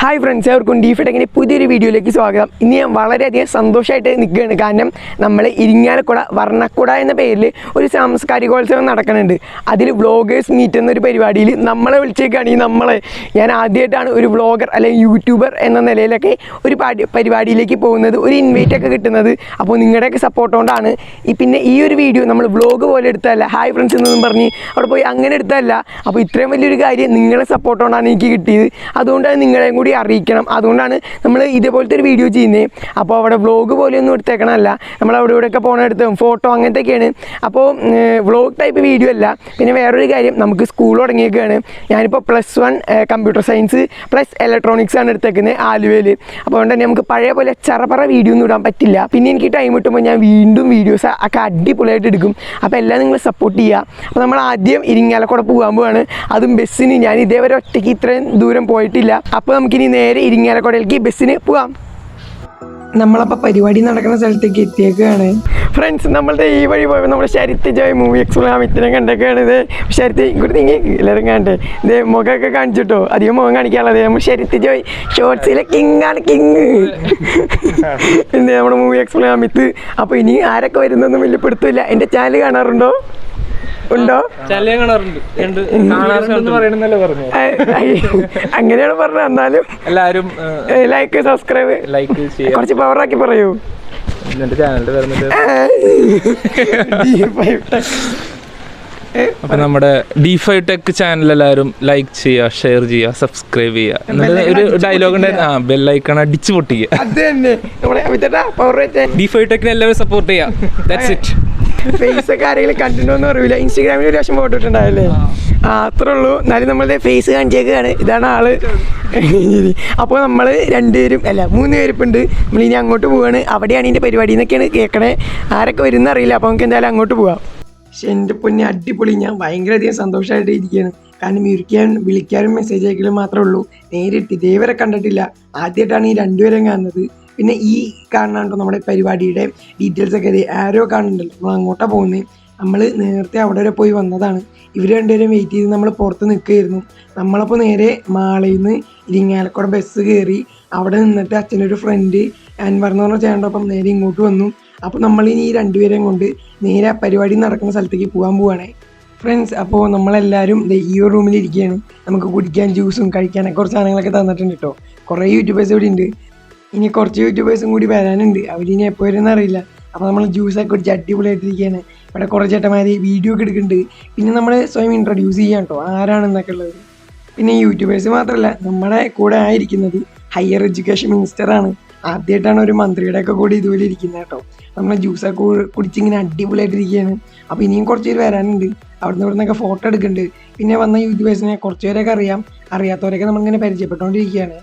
Hi friends, അവർക്കും ഡിഫിടെക്കിൻ്റെ പുതിയൊരു വീഡിയോയിലേക്ക് സ്വാഗതം. ഇന്ന് ഞാൻ വളരെയധികം സന്തോഷമായിട്ട് നിൽക്കുകയാണ്. കാരണം നമ്മൾ ഇരിങ്ങാലക്കുട വർണ്ണക്കുട എന്ന പേരിൽ ഒരു സാംസ്കാരികോത്സവം നടക്കുന്നുണ്ട്. അതിൽ വ്ളോഗേഴ്സ് മീറ്റ് എന്നൊരു പരിപാടിയിൽ നമ്മളെ വിളിച്ചേക്കാണെങ്കിൽ ഞാൻ ആദ്യമായിട്ടാണ് ഒരു വ്ളോഗർ അല്ലെങ്കിൽ യൂട്യൂബർ എന്ന നിലയിലൊക്കെ ഒരു പരിപാടിയിലേക്ക് പോകുന്നത്, ഒരു ഇൻവൈറ്റൊക്കെ കിട്ടുന്നത്. അപ്പോൾ നിങ്ങളുടെയൊക്കെ സപ്പോർട്ട് കൊണ്ടാണ്. പിന്നെ ഈ ഒരു വീഡിയോ നമ്മൾ വ്ളോഗ് പോലെ എടുത്തതല്ല, ഹായ് ഫ്രണ്ട്സ് എന്നൊന്നും പറഞ്ഞ് അവിടെ പോയി അങ്ങനെ എടുത്തതല്ല. അപ്പോൾ ഇത്രയും വലിയൊരു കാര്യം നിങ്ങളെ സപ്പോർട്ട് കൊണ്ടാണ് എനിക്ക് കിട്ടിയത്. അതുകൊണ്ട് നിങ്ങളെയും കൂടി അറിയിക്കണം. അതുകൊണ്ടാണ് നമ്മൾ ഇതേപോലത്തെ ഒരു വീഡിയോ ചെയ്യുന്നത്. അപ്പോൾ അവിടെ വ്ളോഗ് പോലെയൊന്നും എടുത്തേക്കണമല്ല, നമ്മൾ അവിടെ ഇവിടെയൊക്കെ പോകണെടുത്ത് ഫോട്ടോ അങ്ങനത്തെയൊക്കെയാണ്. അപ്പോൾ വ്ളോഗ് ടൈപ്പ് വീഡിയോ അല്ല. പിന്നെ വേറൊരു കാര്യം, നമുക്ക് സ്കൂൾ തുടങ്ങിയൊക്കെയാണ്. ഞാനിപ്പോൾ +1 കമ്പ്യൂട്ടർ സയൻസ് പ്ലസ് ഇലക്ട്രോണിക്സ് ആണ് എടുത്തേക്കുന്നത് ആലുവയിൽ. അപ്പോൾ അതുകൊണ്ട് തന്നെ നമുക്ക് പഴയ പോലെ ചറപറ വീഡിയോ ഒന്നും ഇടാൻ പറ്റില്ല. പിന്നെ എനിക്ക് ടൈം കിട്ടുമ്പോൾ ഞാൻ വീണ്ടും വീഡിയോസ് ഒക്കെ അടിപൊളിയായിട്ട് എടുക്കും. അപ്പോൾ എല്ലാം നിങ്ങൾ സപ്പോർട്ട് ചെയ്യുക. അപ്പോൾ നമ്മൾ ആദ്യം ഇരിങ്ങാലക്കുട പോകാൻ പോവാണ്, അതും ബസ്സിന്. ഞാൻ ഇതേവരെ ഒറ്റയ്ക്ക് ഇത്രയും ദൂരം പോയിട്ടില്ല. അപ്പോൾ നമുക്കിനി നേരെ ഇരിങ്ങാലക്കുടയിലേക്ക് ബസ്സിന് പോവാം. നമ്മളപ്പോൾ പരിപാടി നടക്കുന്ന സ്ഥലത്തേക്ക് എത്തിയേക്കാണ് ഫ്രണ്ട്സ്. നമ്മളുടെ ഈ വഴി പോയപ്പോൾ നമ്മുടെ ശരത്ത് ജോയ് മൂവി എക്സ്പ്ലെയിനർ അമിത്തിനെ കണ്ടൊക്കെയാണ്. ഇത് ശരത്ത് ഇങ്ങോട്ട് നീങ്ങി എല്ലാവരും കണ്ടേ, ഇത് മുഖമൊക്കെ കാണിച്ചിട്ടോ, അധികം മുഖം കാണിക്കാനുള്ളത്. നമ്മൾ ശരത്ത് ജോയ് ഷോർട്സിലെ കിങ്ങാണ്, കിങ്. പിന്നെ നമ്മുടെ മൂവി എക്സ്പ്ലെയിനർ അമിത്ത്. അപ്പോൾ ഇനി ആരൊക്കെ വരുന്നൊന്നും വലിയ പിടുത്തില്ല. എൻ്റെ ചാനൽ കാണാറുണ്ടോ? ഉണ്ടോ? അങ്ങനെയാണ് പറഞ്ഞത്. എന്നാലും എല്ലാവരും ലൈക്ക് സബ്സ്ക്രൈബ് കുറച്ച് പവറാക്കി പറയൂ. അപ്പൊ നമ്മുടെ 𝙬𝙖 ടെക് ചാനൽ എല്ലാവരും ലൈക്ക് ചെയ്യുക, ഷെയർ ചെയ്യുക, സബ്സ്ക്രൈബ് ചെയ്യുക. എന്നിട്ട് ഒരു ഡയലോഗ് ഉണ്ടായിരുന്നു, ബെല്ലൈക്കൺ അടിച്ചു പൊട്ടിക്കുക. 𝙬𝙖 ടെക്കിനെ എല്ലാവരും സപ്പോർട്ട് ചെയ്യുക. That's it. ഫേസ് ഒക്കെ ആരെങ്കിലും കണ്ടിട്ടുണ്ടോന്ന് അറിയില്ല. ഇൻസ്റ്റാഗ്രാമിൽ ഒരു വർഷം ഫോട്ടോ ഇട്ടുണ്ടായല്ലേ, അത്രേ ഉള്ളൂ. എന്നാലും നമ്മളുടെ ഫേസ് കാണിച്ചേക്കാണ്, ഇതാണ് ആള്. അപ്പോൾ നമ്മൾ 2 പേരും അല്ല 3 പേരിപ്പുണ്ട്. നമ്മളിനി അങ്ങോട്ട് പോവാണ്. അവിടെയാണ് ഇതിൻ്റെ പരിപാടി എന്നൊക്കെയാണ് കേൾക്കണേ. ആരൊക്കെ വരുന്ന അറിയില്ല. അപ്പോൾ നമുക്ക് എന്തായാലും അങ്ങോട്ട് പോവാം. പക്ഷെ എൻ്റെ പൊന്നെ അടിപൊളി, ഞാൻ ഭയങ്കരധികം സന്തോഷമായിട്ട് ഇരിക്കുകയാണ്. കാരണം വിളിക്കാനും മെസ്സേജ് അയക്കലും മാത്രമേ ഉള്ളൂ. നേരിട്ട് ഇതേവരെ കണ്ടിട്ടില്ല. ആദ്യമായിട്ടാണ് ഈ 2 പേരും കാണുന്നത്. പിന്നെ ഈ കാണുന്നുണ്ടോ നമ്മുടെ പരിപാടിയുടെ ഡീറ്റെയിൽസ് ഒക്കെ ആരോ കാണുന്നുണ്ടല്ലോ. നമ്മൾ അങ്ങോട്ടാണ് പോകുന്നത്. നമ്മൾ നേരത്തെ അവിടെ വരെ പോയി വന്നതാണ്. ഇവർ 2 പേരും വെയിറ്റ് ചെയ്ത് നമ്മൾ പുറത്ത് നിൽക്കുകയായിരുന്നു. നമ്മളപ്പോൾ നേരെ മാളയിൽ നിന്ന് ഇരിങ്ങാലക്കുട ബസ് കയറി അവിടെ നിന്നിട്ട് അച്ഛനൊരു ഫ്രണ്ട് അൻവർ എന്ന് പറഞ്ഞ ചേട്ടനൊപ്പം നേരെ ഇങ്ങോട്ട് വന്നു. അപ്പോൾ നമ്മളിനി ഈ 2 പേരെയും കൊണ്ട് നേരെ പരിപാടി നടക്കുന്ന സ്ഥലത്തേക്ക് പോകാൻ പോവുകയാണേ ഫ്രണ്ട്സ്. അപ്പോൾ നമ്മളെല്ലാവരും ഈ ഒരു റൂമിലിരിക്കുകയാണ്. നമുക്ക് കുടിക്കാൻ ജ്യൂസും കഴിക്കാനൊക്കെ കുറച്ച് സാധനങ്ങളൊക്കെ തന്നിട്ടുണ്ട് കേട്ടോ. കുറേ യൂട്യൂബേഴ്സ് ഇവിടെ ഉണ്ട്. ഇനി കുറച്ച് യൂട്യൂബേഴ്സും കൂടി വരാനുണ്ട്. അവരിനി എപ്പോൾ വരുമെന്ന് അറിയില്ല. അപ്പോൾ നമ്മൾ ജ്യൂസൊക്കെ കുടിച്ച് അടിപൊളിയായിട്ടിരിക്കുകയാണ്. ഇവിടെ കുറേ ചേട്ടന്മാർ വീഡിയോ ഒക്കെ എടുക്കുന്നുണ്ട്. പിന്നെ നമ്മൾ സ്വയം ഇൻട്രൊഡ്യൂസ് ചെയ്യാം കേട്ടോ, ആരാണെന്നൊക്കെ ഉള്ളത്. പിന്നെ യൂട്യൂബേഴ്സ് മാത്രമല്ല, നമ്മുടെ കൂടെ ആയിരിക്കുന്നത് ഹയർ എഡ്യൂക്കേഷൻ മിനിസ്റ്ററാണ്. ആദ്യമായിട്ടാണ് ഒരു മന്ത്രിയുടെ ഒക്കെ കൂടി ഇതുപോലെ ഇരിക്കുന്നത് കേട്ടോ. നമ്മൾ ജ്യൂസൊക്കെ കുടിച്ചിങ്ങനെ അടിപൊളിയായിട്ടിരിക്കുകയാണ്. അപ്പോൾ ഇനിയും കുറച്ച് പേര് വരാനുണ്ട്. അവിടുന്ന് ഇവിടുന്നൊക്കെ ഫോട്ടോ എടുക്കുന്നുണ്ട്. പിന്നെ വന്ന യൂട്യൂബേഴ്സിനെ കുറച്ച് പേരൊക്കെ അറിയാത്തവരൊക്കെ നമ്മളിങ്ങനെ പരിചയപ്പെട്ടുകൊണ്ടിരിക്കുകയാണ്.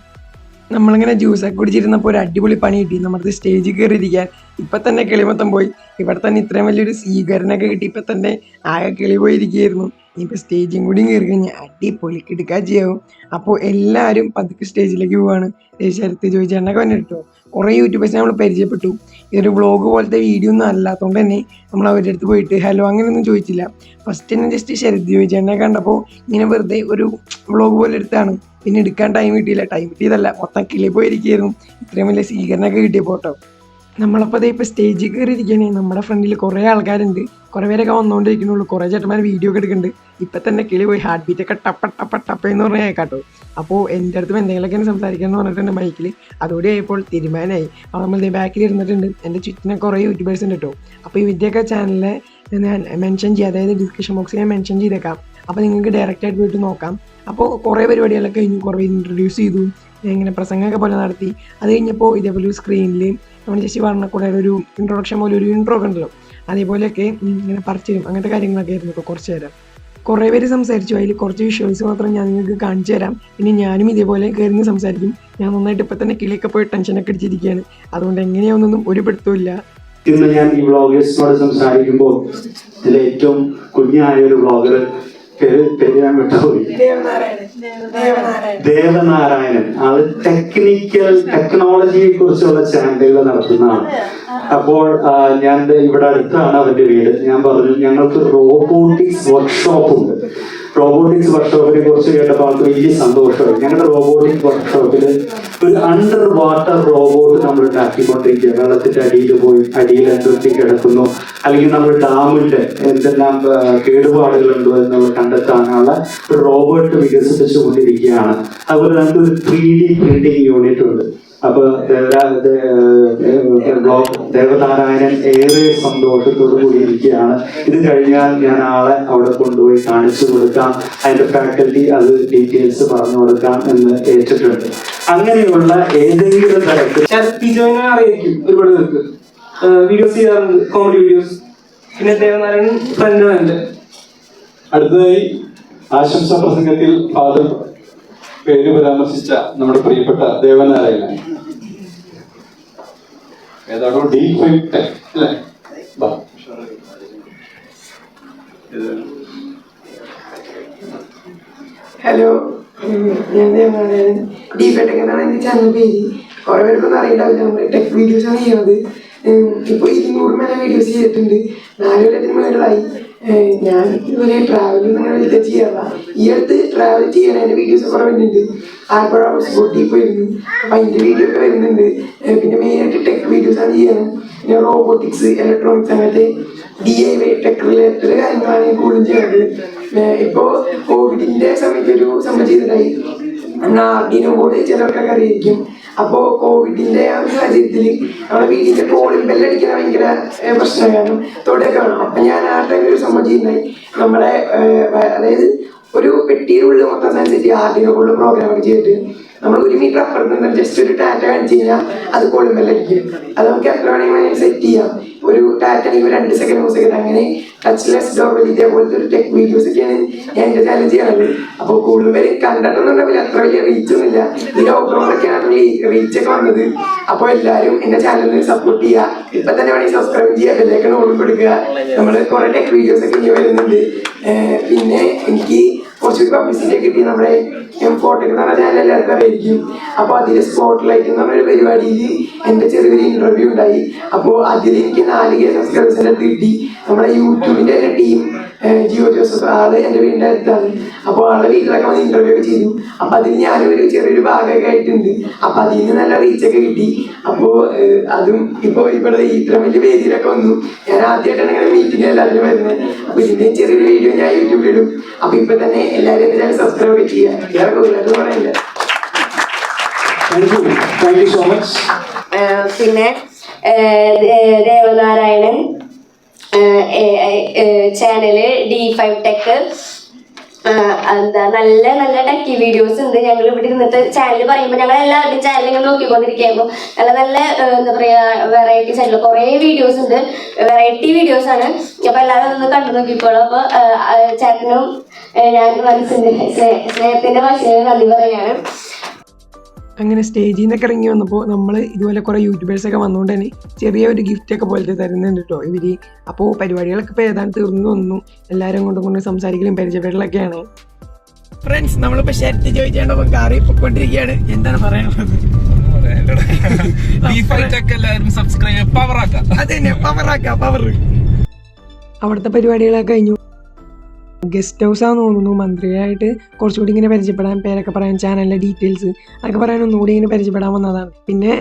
നമ്മളിങ്ങനെ ജ്യൂസൊക്കെ കുടിച്ചിരുന്നപ്പോൾ ഒരു അടിപൊളി പണി കിട്ടി. നമ്മുടെ സ്റ്റേജിൽ കയറിയിരിക്കാൻ ഇപ്പം തന്നെ കിളിമൊത്തം പോയി. ഇവിടെ തന്നെ ഇത്രയും വലിയൊരു സ്വീകരണമൊക്കെ കിട്ടി. ഇപ്പം തന്നെ ആകെ കിളി പോയിരിക്കുകയായിരുന്നു. ഇനിയിപ്പോൾ സ്റ്റേജും കൂടി കയറി കഴിഞ്ഞാൽ അടിപൊളി കിടക്കാൻ ചെയ്യാവും. അപ്പോൾ എല്ലാവരും പതുക്കെ സ്റ്റേജിലേക്ക് പോവാണ്. ശരത്ത് ചോദിച്ചേട്ടനൊക്കെ വന്നിട്ടോ. കുറേ യൂട്യൂബേഴ്സിനെ നമ്മൾ പരിചയപ്പെട്ടു. ഇതൊരു വ്ളോഗ് പോലത്തെ വീഡിയോ ഒന്നും അല്ലാത്തതുകൊണ്ട് തന്നെ നമ്മൾ അവരുടെ അടുത്ത് പോയിട്ട് ഹലോ അങ്ങനെയൊന്നും ചോദിച്ചില്ല. ഫസ്റ്റ് തന്നെ ജസ്റ്റ് ശരത്ത് ചോദിച്ചേട്ടനെ കണ്ടപ്പോൾ ഇങ്ങനെ വെറുതെ ഒരു വ്ളോഗ് പോലെ എടുത്താണ്. പിന്നെ എടുക്കാൻ ടൈം കിട്ടിയതല്ല, മൊത്തം കിളി പോയിരിക്കുകയായിരുന്നു. ഇത്രയും വലിയ സ്വീകരണമൊക്കെ കിട്ടിയപ്പോൾ കേട്ടോ. നമ്മളപ്പോൾ അതേ ഇപ്പോൾ സ്റ്റേജിൽ കയറിയിരിക്കുകയാണ്. നമ്മുടെ ഫ്രണ്ടിൽ കുറേ ആൾക്കാരുണ്ട്. കുറേ പേരൊക്കെ വന്നുകൊണ്ടിരിക്കുന്നുള്ളൂ. കുറേ ചേട്ടന്മാർ വീഡിയോ ഒക്കെ എടുക്കുന്നുണ്ട്. ഇപ്പം തന്നെ കിളി പോയി ഹാർട്ട് ബീറ്റൊക്കെ ടപ്പ എന്ന് പറഞ്ഞാൽ കേട്ടോ. അപ്പോൾ എൻ്റെ അടുത്ത് എന്തെങ്കിലുമൊക്കെ സംസാരിക്കാമെന്ന് പറഞ്ഞിട്ടുണ്ട് മൈക്കിൽ. അതോടെ ആയപ്പോൾ തീരുമാനമായി. അപ്പോൾ നമ്മൾ ബാക്കിൽ ഇരുന്നിട്ടുണ്ട്. എൻ്റെ ചുറ്റിനെ കുറേ യൂട്യൂബേഴ്സ് ഉണ്ട് കേട്ടോ. അപ്പോൾ ഇവരുടെയൊക്കെ ചാനലിൽ ഞാൻ മെൻഷൻ ചെയ്യാം, അതായത് ഡിസ്ക്രിപ്ഷൻ ബോക്സിൽ ഞാൻ മെൻഷൻ ചെയ്തേക്കാം. അപ്പോൾ നിങ്ങൾക്ക് ഡയറക്റ്റായിട്ട് പോയിട്ട് നോക്കാം. അപ്പോൾ കുറേ പരിപാടികളൊക്കെ കഴിഞ്ഞു. കുറേ ഇൻട്രൊഡ്യൂസ് ചെയ്തു, ഇങ്ങനെ പ്രസംഗമൊക്കെ പോലെ നടത്തി. അത് കഴിഞ്ഞപ്പോൾ ഇതേപോലെ ഒരു സ്ക്രീനിൽ നമ്മൾ ജസ്റ്റ് വർണ്ണക്കുടയുടെ ഒരു ഇൻട്രൊഡക്ഷൻ പോലെ ഒരു ഇൻട്രോ ഒക്കെ ഉണ്ടല്ലോ, അതേപോലെയൊക്കെ ഇങ്ങനെ പറിച്ചിരും അങ്ങനത്തെ കാര്യങ്ങളൊക്കെ ആയിരുന്നു ഇപ്പോൾ കുറച്ച് നേരം. കുറേ പേര് സംസാരിച്ചു. അതിൽ കുറച്ച് വിഷ്വൽസ് മാത്രം ഞാൻ നിങ്ങൾക്ക് കാണിച്ചു തരാം. പിന്നെ ഞാനും ഇതേപോലെ കയറി സംസാരിക്കും. ഞാൻ നന്നായിട്ട് ഇപ്പം തന്നെ കിളിയൊക്കെ പോയി ടെൻഷനൊക്കെ അടിച്ചിരിക്കുകയാണ്. അതുകൊണ്ട് എങ്ങനെയാണെന്നൊന്നും ഒരു പിടുത്തമില്ല. ഇന്ന് ഞാൻ ഈ വ്ളോഗേഴ്സിനോട് സംസാരിക്കുമ്പോൾ ഇതിൽ ഏറ്റവും കുഞ്ഞായ ഒരു വ്ളോഗർ പേര് ഞാൻ വിട്ടുപോയി, ദേവനാരായണൻ. അത് ടെക്നോളജിയെ കുറിച്ചുള്ള ചാനലുകൾ നടത്തുന്നതാണ്. അപ്പോൾ ഞാൻ ഇവിടെ അടുത്താണ് അവന്റെ വീട്. ഞാൻ പറഞ്ഞു ഞങ്ങൾക്ക് റോബോട്ടിക്സ് വർക്ക്ഷോപ്പ് ഉണ്ട്. റോബോട്ടിക്സ് വർക്ക്ഷോപ്പിനെ കുറിച്ച് കേട്ടപ്പോൾ ആൾക്ക് വലിയ സന്തോഷമായി. ഞങ്ങളുടെ റോബോട്ടിക് വർക്ക്ഷോപ്പിൽ ഒരു അണ്ടർ വാട്ടർ റോബോട്ട് നമ്മൾ ഉണ്ടാക്കിക്കൊണ്ടിരിക്കുക. വെള്ളത്തിന്റെ അടിയിൽ പോയി അടിയിൽ എന്തൊക്കെ കിടക്കുന്നു, അല്ലെങ്കിൽ നമ്മൾ ഡാമിന്റെ എന്തെല്ലാം കേടുപാടുകളുണ്ടോ എന്നുള്ളത് കണ്ടെത്താനുള്ള ഒരു റോബോട്ട് വികസിപ്പിച്ചുകൊണ്ടിരിക്കുകയാണ്. അതുപോലെ നമുക്ക് ഒരു 3D പ്രിന്റിംഗ് യൂണിറ്റ് ഉണ്ട്. അപ്പൊ ദേവനാരായണൻ ഏറെ സന്തോഷത്തോടു കൂടി ഇരിക്കുകയാണ്. ഇത് കഴിഞ്ഞാൽ ഞാൻ ആളെ അവിടെ കൊണ്ടുപോയി കാണിച്ചു കൊടുക്കാം, അതിന്റെ ഫാക്കൽറ്റി അത് ഡീറ്റെയിൽസ് പറഞ്ഞു കൊടുക്കാം എന്ന് ഏറ്റിട്ടുണ്ട്. അങ്ങനെയുള്ള ഏതെങ്കിലും തരത്തിൽ അറിയായിരിക്കും ഒരുപാട് പേർക്ക് വീഡിയോസ് ചെയ്യാറുണ്ട്, കോമഡി വീഡിയോസ്. പിന്നെ ദേവനാരായണൻ ഫ്രണ്ട്. അടുത്തതായി ആശംസാ പ്രസംഗത്തിൽ ഫാദർ പേര് പരാമർശിച്ച നമ്മുടെ പ്രിയപ്പെട്ട ദേവനാരായണൻ. ഏതാണോ 𝙬𝙬 അല്ലേ? ഹലോ, ഞാൻ ദേവനാരായണൻ. 𝙬𝙬 എന്നാണ് എൻ്റെ ചാനൽ പേര്. കുറെ പേർക്കൊന്നും അറിയില്ലാവില്ല, നമ്മൾ ടെക് വീഡിയോസ് ആണ് ചെയ്യുന്നത്. ഇപ്പോൾ 200 മേലെ വീഡിയോസ് ചെയ്തിട്ടുണ്ട്. 4 കൊല്ലത്തിന് മേളിലായി. ഞാൻ ഇതുപോലെ ട്രാവലിംഗ് അങ്ങനെ വലിയ ചെയ്യാറില്ല. ഈ അടുത്ത് ട്രാവൽ ചെയ്യാൻ എൻ്റെ വീഡിയോസ് കുറെ വരുന്നുണ്ട്. ആലപ്പുഴ ഹൗസ് ബോട്ടിൽ പോയിരുന്നു, അപ്പം അതിൻ്റെ വീഡിയോ ഒക്കെ വരുന്നുണ്ട്. പിന്നെ മെയിനായിട്ട് ടെക് വീഡിയോസാണ് ചെയ്യുന്നത്. പിന്നെ റോബോട്ടിക്സ്, ഇലക്ട്രോണിക്സ്, അങ്ങനത്തെ DIY ടെക് റിലേറ്റഡ് കാര്യങ്ങളാണ് ഞാൻ കൂടുതലും ചെയ്യുന്നത്. ഇപ്പോൾ കോവിഡിൻ്റെ സമയത്ത് ഒരു സംഭവം ചെയ്തിട്ടായി. ആർഡിനോ ബോർഡ് ചിലർക്കൊക്കെ അറിയായിരിക്കും. അപ്പോൾ കോവിഡിൻ്റെ ആ ഒരു സാഹചര്യത്തിൽ നമ്മുടെ വീടിൻ്റെ കോളിംഗ് ബെല്ലടിക്കാൻ ഭയങ്കര പ്രശ്നം, കാരണം തൊടയൊക്കെ വേണം. അപ്പം ഞാൻ ആ ടൈമിൽ ഒരു സംഭവം ചെയ്യുന്നതായി. നമ്മുടെ അതായത് ഒരു പെട്ടിയിലുള്ളിൽ മൊത്തം സെൻസിറ്റി ആർഡിനോ ബോർഡ് പ്രോഗ്രാമൊക്കെ ചെയ്തിട്ട് നമ്മൾ 1 മീറ്റർ അപ്പുറത്ത് നിന്ന് ജസ്റ്റ് ഒരു ടാറ്റ കാണിച്ചു കഴിഞ്ഞാൽ അത് കോളിംഗ് ബെല്ലടിക്കും. അത് നമുക്ക് എത്ര വേണമെങ്കിൽ സെറ്റ് ചെയ്യാം. ഒരു ടാറ്റ ആണെങ്കിൽ 2 സെക്കൻഡ് 3 സെക്കൻഡ് അങ്ങനെ ടച്ച്ലെസ് ഡോർ ഇതേപോലത്തെ ഒരു ടെക് വീഡിയോസ് ഒക്കെയാണ് ഞാൻ എൻ്റെ ചാനൽ ചെയ്യാറുള്ളത്. അപ്പോൾ കൂടുതൽ പേര് കണ്ടിട്ടൊന്നും ഉണ്ടാവില്ല, അത്ര വലിയ റീച്ചൊന്നുമില്ല. ഈ ലോക്ക്ഡൗണിലൊക്കെയാണ് റീച്ചൊക്കെ വന്നത്. അപ്പോൾ എല്ലാവരും എൻ്റെ ചാനലിൽ സപ്പോർട്ട് ചെയ്യുക. ഇപ്പം തന്നെ വേണമെങ്കിൽ സബ്സ്ക്രൈബ് ചെയ്യുക, ബെല്ലൈക്കൺ ഓൺ കൊടുക്കുക. നമ്മൾ കുറേ ടെക് വീഡിയോസ് ഒക്കെ ഇനി വരുന്നുണ്ട്. പിന്നെ എനിക്ക് കുറച്ചൊരു പബ്ലിസിറ്റി കിട്ടി. നമ്മുടെ M4 എന്ന് പറഞ്ഞ ചാനൽ എല്ലാവർക്കും അറിയായിരിക്കും. അപ്പോൾ അതിൽ സ്പോട്ട് ലൈറ്റ് എന്ന് പറഞ്ഞൊരു പരിപാടിയിൽ എൻ്റെ ചെറിയൊരു ഇൻ്റർവ്യൂ ഉണ്ടായി. അപ്പോൾ അതിൽ എനിക്ക് 4K സബ്സ്ക്രൈബേഴ്സിൻ്റെ അടുത്ത് കിട്ടി. നമ്മുടെ യൂട്യൂബിൻ്റെ തന്നെ ടീം ജിയോ ജോസഫ്, ആള് എൻ്റെ വീടിൻ്റെ അടുത്താണ്. അപ്പോൾ ആളുടെ വീട്ടിലൊക്കെ വന്ന് ഇൻ്റർവ്യൂ ഒക്കെ ചെയ്തു. അപ്പോൾ അതിൽ ഞാനൊരു ചെറിയൊരു ഭാഗമൊക്കെ ആയിട്ടുണ്ട്. അപ്പോൾ അതിൽ നിന്ന് നല്ല റീച്ചൊക്കെ കിട്ടി. അപ്പോൾ അതും ഇപ്പോൾ ഇവിടെ ഇത്ര വലിയ വേദിയിലൊക്കെ വന്നു. ഞാൻ ആദ്യമായിട്ടാണ് ഇങ്ങനെ മീറ്റിംഗ് എല്ലാവരും വരുന്നത്. അപ്പോൾ ഇതിൻ്റെ ചെറിയൊരു വീഡിയോ ഞാൻ യൂട്യൂബിലിടും. അപ്പോൾ ഇപ്പം തന്നെ എല്ലാവരും എൻ്റെ ചാനൽ സബ്സ്ക്രൈബ് ചെയ്യുക. വേറെ കൂടുതലായിട്ട് പറയില്ല. പിന്നെ ദേവനാരായണൻ ചാനല് 𝙬𝙬 ടെക്, എന്താ നല്ല നല്ല ടെക്കി വീഡിയോസ് ഉണ്ട്. ഞങ്ങൾ ഇവിടെ ഇരുന്നിട്ട് ചാനൽ പറയുമ്പോൾ ഞങ്ങൾ എല്ലാവരുടെയും ചാനൽ ഇങ്ങനെ നോക്കിക്കൊണ്ടിരിക്കുമ്പോൾ നല്ല നല്ല എന്താ പറയുക വെറൈറ്റി ചാനൽ കുറേ വീഡിയോസ് ഉണ്ട്, വെറൈറ്റി വീഡിയോസ് ആണ്. അപ്പോൾ എല്ലാവരും ഒന്ന് കണ്ടു നോക്കിക്കോളൂ. അപ്പോൾ ചേട്ടനും ഞാൻ സ്നേഹത്തിൻ്റെ ഭാഷയിൽ നന്ദി പറയാണ്. അങ്ങനെ സ്റ്റേജിൽ നിന്നൊക്കെ ഇറങ്ങി വന്നപ്പോൾ നമ്മൾ ഇതുപോലെ കുറേ യൂട്യൂബേഴ്സൊക്കെ വന്നുകൊണ്ട് തന്നെ ചെറിയൊരു ഗിഫ്റ്റൊക്കെ പോലത്തെ തരുന്നുണ്ട് കേട്ടോ ഇവർ. അപ്പോൾ പരിപാടികളൊക്കെ ഇപ്പോൾ ഏതാണ്ട് തീർന്നു തോന്നുന്നു. എല്ലാവരും കൊണ്ട് സംസാരിക്കലും പരിചയപ്പെടലൊക്കെയാണ്. ഫ്രണ്ട്സ്, നമ്മളിപ്പോൾ ശരത്ത് ചോദിച്ചേണ്ടപ്പോൾ കാറി പൊയ്ക്കൊണ്ടിരിക്കുകയാണ്. എന്താണ് പറയാനുള്ളത്? അത് തന്നെ, പവർ. അവിടുത്തെ പരിപാടികളൊക്കെ കഴിഞ്ഞു. ഗസ്റ്റ് ഹൗസാന്ന് തോന്നുന്നു. മന്ത്രിയായിട്ട് കുറച്ചുകൂടി ഇങ്ങനെ പരിചയപ്പെടാൻ, പേരൊക്കെ പറയാൻ, ചാനലിലെ ഡീറ്റെയിൽസ് അതൊക്കെ പറയാൻ ഒന്നുകൂടി ഇങ്ങനെ പരിചയപ്പെടാൻ വന്നതാണ്. പിന്നെ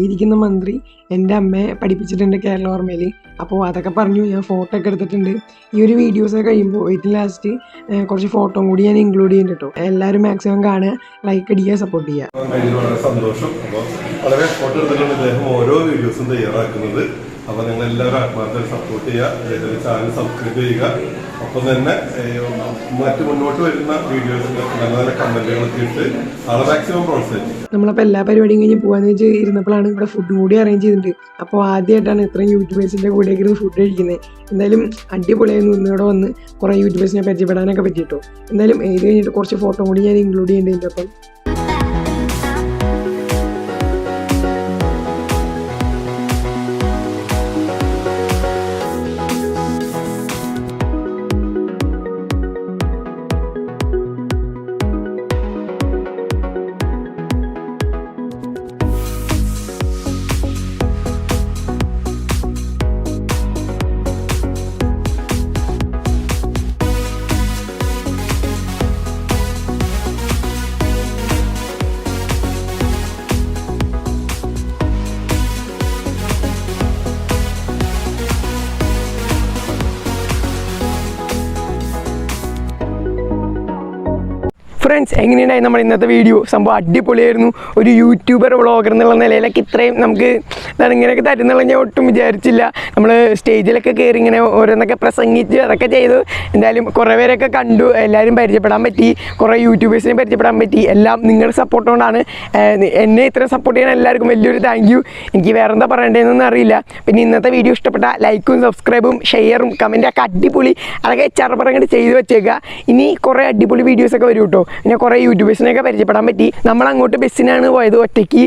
ഇരിക്കുന്ന മന്ത്രി എൻ്റെ അമ്മയെ പഠിപ്പിച്ചിട്ടുണ്ട് കേരള ഓർമ്മയിൽ. അപ്പോൾ അതൊക്കെ പറഞ്ഞു. ഞാൻ ഫോട്ടോ ഒക്കെ എടുത്തിട്ടുണ്ട്. ഈ ഒരു വീഡിയോസൊക്കെ കഴിയുമ്പോൾ ഏറ്റവും ലാസ്റ്റ് കുറച്ച് ഫോട്ടോ കൂടി ഞാൻ ഇൻക്ലൂഡ് ചെയ്യുന്നുണ്ട് കേട്ടോ. എല്ലാവരും മാക്സിമം കാണുക, ലൈക്ക് അടിക്കുക, സപ്പോർട്ട് ചെയ്യുക. വളരെ സന്തോഷം. അപ്പോൾ വളരെ എഫോർട്ട് എടുത്തിട്ടാണ് ഇദ്ദേഹം ഓരോ വീഡിയോസും തയ്യാറാക്കുന്നത്. അപ്പോൾ നിങ്ങൾ എല്ലാവരും ആത്മാർത്ഥമായി സപ്പോർട്ട് ചെയ്യുക, അദ്ദേഹത്തിൻ്റെ ചാനൽ സബ്സ്ക്രൈബ് ചെയ്യുക. ഒപ്പം തന്നെ മറ്റ് മുന്നോട്ട് വരുന്ന വീഡിയോസിൽ നല്ല നല്ല കമൻറ്റുകളൊക്കെ ഇട്ട് ആളെ മാക്സിമം പ്രോത്സാഹിപ്പിക്കുക. നമ്മളപ്പോൾ എല്ലാ പരിപാടിയും കഴിഞ്ഞ് പോകാമെന്ന് വെച്ച് ഇരുന്നപ്പോഴാണ് ഇവിടെ ഫുഡും കൂടി അറേഞ്ച് ചെയ്തിട്ടുണ്ട്. അപ്പോൾ ആദ്യമായിട്ടാണ് ഇത്രയും യൂട്യൂബേഴ്സിൻ്റെ കൂടെയൊക്കെ ഇരുന്ന് ഫുഡ് കഴിക്കുന്നത്. എന്തായാലും അടിപൊളിയായിരുന്നു. ഇന്നിവിടെ വന്ന് കുറേ യൂട്യൂബേഴ്സിനെ പരിചയപ്പെടാനൊക്കെ പറ്റിയിട്ടോ. എന്തായാലും ഇത് കഴിഞ്ഞിട്ട് കുറച്ച് ഫോട്ടോ കൂടി ഞാൻ ഇൻക്ലൂഡ് ചെയ്യേണ്ടതിൻ്റെ ഒപ്പം. ഫ്രണ്ട്സ്, എങ്ങനെയുണ്ടായി നമ്മുടെ ഇന്നത്തെ വീഡിയോ? സംഭവം അടിപൊളിയായിരുന്നു. ഒരു യൂട്യൂബർ വ്ളോഗർ എന്നുള്ള നിലയിലൊക്കെ ഇത്രയും നമുക്ക് എന്താണ് ഇങ്ങനെയൊക്കെ തരുന്നുള്ള ഞാൻ ഒട്ടും വിചാരിച്ചില്ല. നമ്മൾ സ്റ്റേജിലൊക്കെ കയറി ഇങ്ങനെ ഓരോന്നൊക്കെ പ്രസംഗിച്ച് അതൊക്കെ ചെയ്തു. എന്തായാലും കുറേ പേരൊക്കെ കണ്ടു, എല്ലാവരും പരിചയപ്പെടാൻ പറ്റി, കുറേ യൂട്യൂബേഴ്സിനെ പരിചയപ്പെടാൻ പറ്റി. എല്ലാം നിങ്ങളുടെ സപ്പോർട്ട് കൊണ്ടാണ്. എന്നെ ഇത്രയും സപ്പോർട്ട് ചെയ്യാൻ എല്ലാവർക്കും വലിയൊരു താങ്ക് യു. എനിക്ക് വേറെ എന്താ പറയേണ്ടതെന്നൊന്നും അറിയില്ല. പിന്നെ ഇന്നത്തെ വീഡിയോ ഇഷ്ടപ്പെട്ട ലൈക്കും സബ്സ്ക്രൈബും ഷെയറും കമൻറ്റൊക്കെ അടിപൊളി അതൊക്കെ ചറപ്പറങ്ങോട്ട് ചെയ്ത് വെച്ചേക്കുക. ഇനി കുറേ അടിപൊളി വീഡിയോസൊക്കെ വരും കേട്ടോ. പിന്നെ കുറേ യൂട്യൂബേഴ്സിനെയൊക്കെ പരിചയപ്പെടാൻ പറ്റി. നമ്മളങ്ങോട്ട് ബസ്സിനാണ് പോയത്. ഒറ്റയ്ക്ക്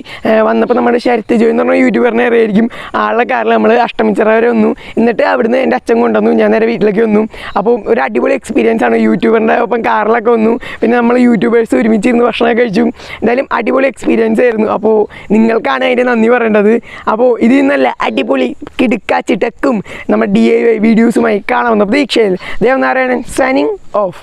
വന്നപ്പോൾ നമ്മുടെ ശരത്ത് ജോയ് എന്ന് പറഞ്ഞ യൂട്യൂബറിനെ അറിയായിരിക്കും. ആളുടെ കാറിൽ നമ്മൾ അഷ്ടമിച്ചിറ വരെ വന്നു. എന്നിട്ട് അവിടുന്ന് എൻ്റെ അച്ഛൻ കൊണ്ടുവന്നു, ഞാൻ നേരെ വീട്ടിലേക്ക് വന്നു. അപ്പോൾ ഒരു അടിപൊളി എക്സ്പീരിയൻസ് ആണ്. യൂട്യൂബറിൻ്റെ ഒപ്പം കാറിലൊക്കെ വന്നു. പിന്നെ നമ്മൾ യൂട്യൂബേഴ്സ് ഒരുമിച്ചിരുന്ന് ഭക്ഷണമൊക്കെ കഴിച്ചു. എന്തായാലും അടിപൊളി എക്സ്പീരിയൻസ് ആയിരുന്നു. അപ്പോൾ നിങ്ങൾക്കാണ് അതിൻ്റെ നന്ദി പറയേണ്ടത്. അപ്പോൾ ഇതിൽ നിന്നല്ല അടിപൊളി കിടുക്കാച്ചി ടെക്കും നമ്മുടെ DIY വീഡിയോസുമായി കാണാവുന്ന പ്രതീക്ഷയിൽ ദേവനാരായണൻ സൈനിങ് ഓഫ്.